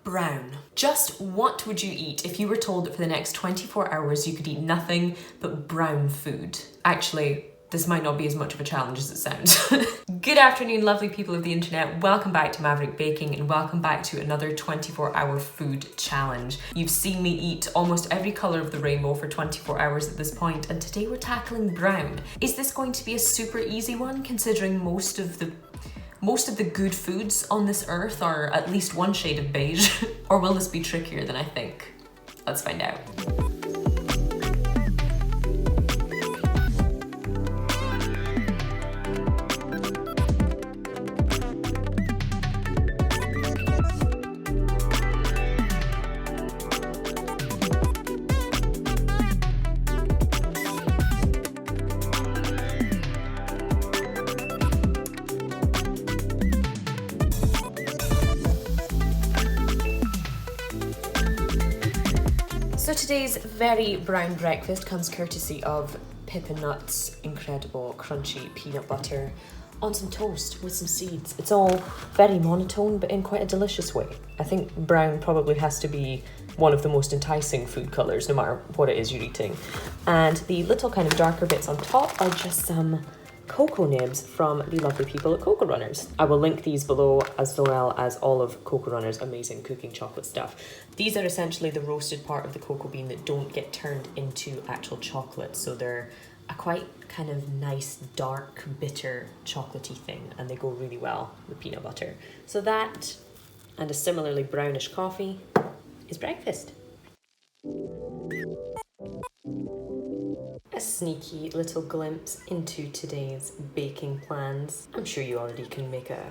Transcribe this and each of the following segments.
Brown. Just what would you eat if you were told that for the next 24 hours you could eat nothing but brown food? Actually, this might not be as much of a challenge as it sounds. Good afternoon, lovely people of the internet. Welcome back to Maverick Baking and welcome back to another 24-hour food challenge. You've seen me eat almost every colour of the rainbow for 24 hours at this point, and today we're tackling brown. Is this going to be a super easy one, considering most of the good foods on this earth are at least one shade of beige? Or will this be trickier than I think? Let's find out. So today's very brown breakfast comes courtesy of Pippin Nuts' incredible crunchy peanut butter on some toast with some seeds. It's all very monotone, but in quite a delicious way. I think brown probably has to be one of the most enticing food colours, no matter what it is you're eating. And the little kind of darker bits on top are just some cocoa nibs from the lovely people at Cocoa Runners. I will link these below, as well as all of Cocoa Runners' amazing cooking chocolate stuff. These are essentially the roasted part of the cocoa bean that don't get turned into actual chocolate, so they're a quite kind of nice, dark, bitter, chocolatey thing, and they go really well with peanut butter. So that, and a similarly brownish coffee, is breakfast. A sneaky little glimpse into today's baking plans. I'm sure you already can make a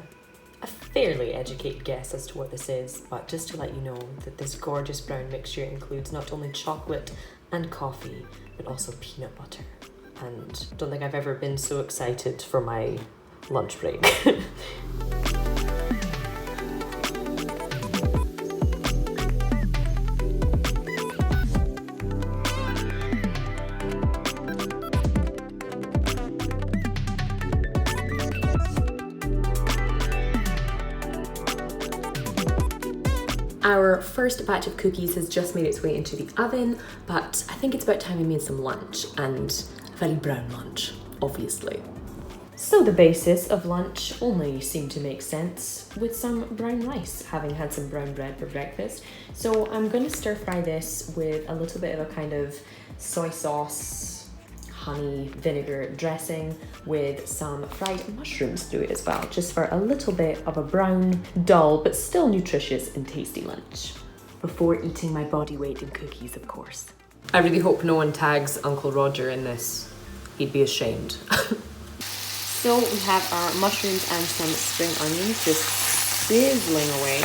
fairly educated guess as to what this is, but just to let you know that this gorgeous brown mixture includes not only chocolate and coffee, but also peanut butter. And I don't think I've ever been so excited for my lunch break. Our first batch of cookies has just made its way into the oven, but I think it's about time we made some lunch, and a very brown lunch, obviously. So the basis of lunch only seemed to make sense with some brown rice, having had some brown bread for breakfast. So I'm going to stir fry this with a little bit of a kind of soy sauce, honey, vinegar dressing with some fried mushrooms through it as well, just for a little bit of a brown, dull, but still nutritious and tasty lunch. Before eating my body weight in cookies, of course. I really hope no one tags Uncle Roger in this. He'd be ashamed. So we have our mushrooms and some spring onions just sizzling away.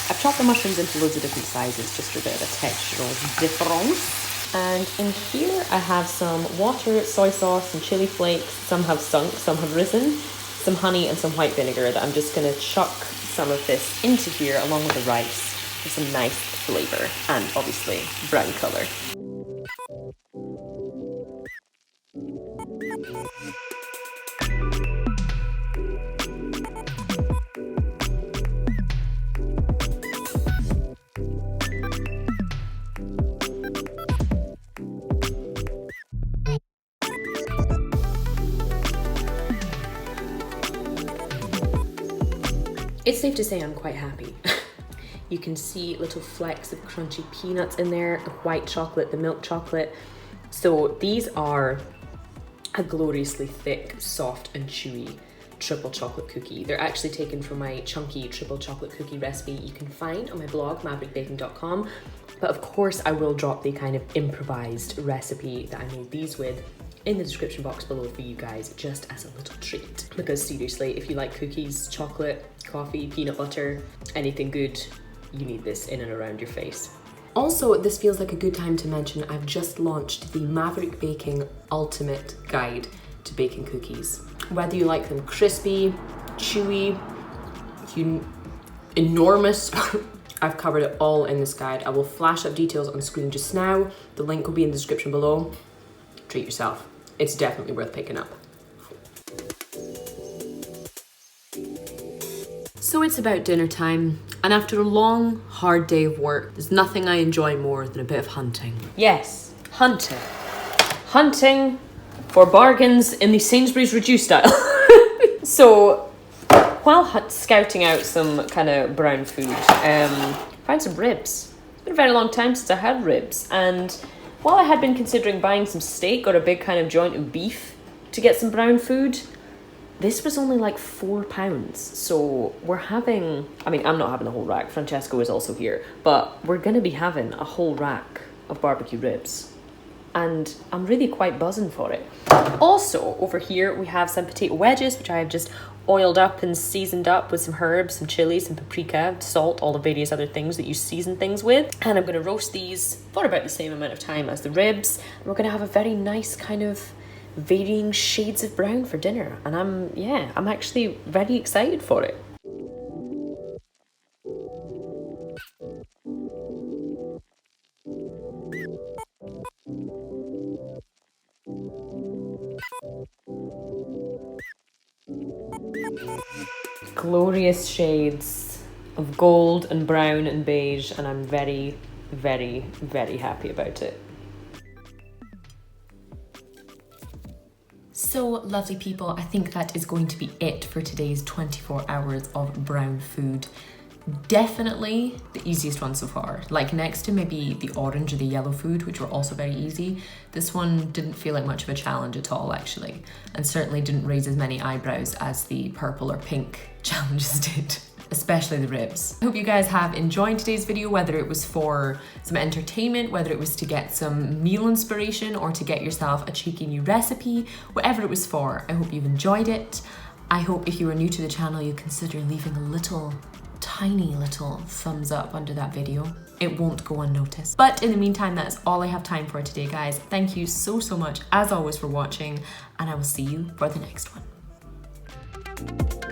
I've chopped the mushrooms into loads of different sizes just for a bit of a textural difference. And in here I have some water, soy sauce, and chili flakes. Some have sunk, some have risen, some honey and some white vinegar that I'm just gonna chuck some of this into here along with the rice for some nice flavor and obviously brown color. It's safe to say I'm quite happy. You can see little flecks of crunchy peanuts in there, the white chocolate, the milk chocolate. So these are a gloriously thick, soft and chewy triple chocolate cookie. They're actually taken from my chunky triple chocolate cookie recipe you can find on my blog, maverickbaking.com. But of course I will drop the kind of improvised recipe that I made these with in the description box below for you guys, just as a little treat. Because seriously, if you like cookies, chocolate, coffee, peanut butter, anything good, you need this in and around your face. Also, this feels like a good time to mention I've just launched the Maverick Baking Ultimate Guide to Baking Cookies. Whether you like them crispy, chewy, enormous, I've covered it all in this guide. I will flash up details on screen just now. The link will be in the description below. Treat yourself. It's definitely worth picking up. So it's about dinner time, and after a long, hard day of work, there's nothing I enjoy more than a bit of hunting. Yes, hunting. Hunting for bargains in the Sainsbury's reduced style. So, while scouting out some kind of brown food, found some ribs. It's been a very long time since I had ribs, and while I had been considering buying some steak or a big kind of joint of beef to get some brown food, this was only like £4. So we're having, I mean, I'm not having the whole rack, Francesco is also here, but we're going to be having a whole rack of barbecue ribs. And I'm really quite buzzing for it. Also, over here we have some potato wedges, which I have just oiled up and seasoned up with some herbs, some chili, some paprika, salt, all the various other things that you season things with. And I'm going to roast these for about the same amount of time as the ribs. And we're going to have a very nice kind of varying shades of brown for dinner. And I'm actually very excited for it. Glorious shades of gold and brown and beige, and I'm very, very, very happy about it. So lovely people, I think that is going to be it for today's 24 hours of brown food. Definitely the easiest one so far. Like next to maybe the orange or the yellow food, which were also very easy, this one didn't feel like much of a challenge at all actually, and certainly didn't raise as many eyebrows as the purple or pink challenges did, especially the ribs. I hope you guys have enjoyed today's video, whether it was for some entertainment, whether it was to get some meal inspiration or to get yourself a cheeky new recipe, whatever it was for. I hope you've enjoyed it. I hope if you are new to the channel, you consider leaving a tiny little thumbs up under that video. It won't go unnoticed. But in the meantime, that's all I have time for today, guys. Thank you so much, as always, for watching, and I will see you for the next one.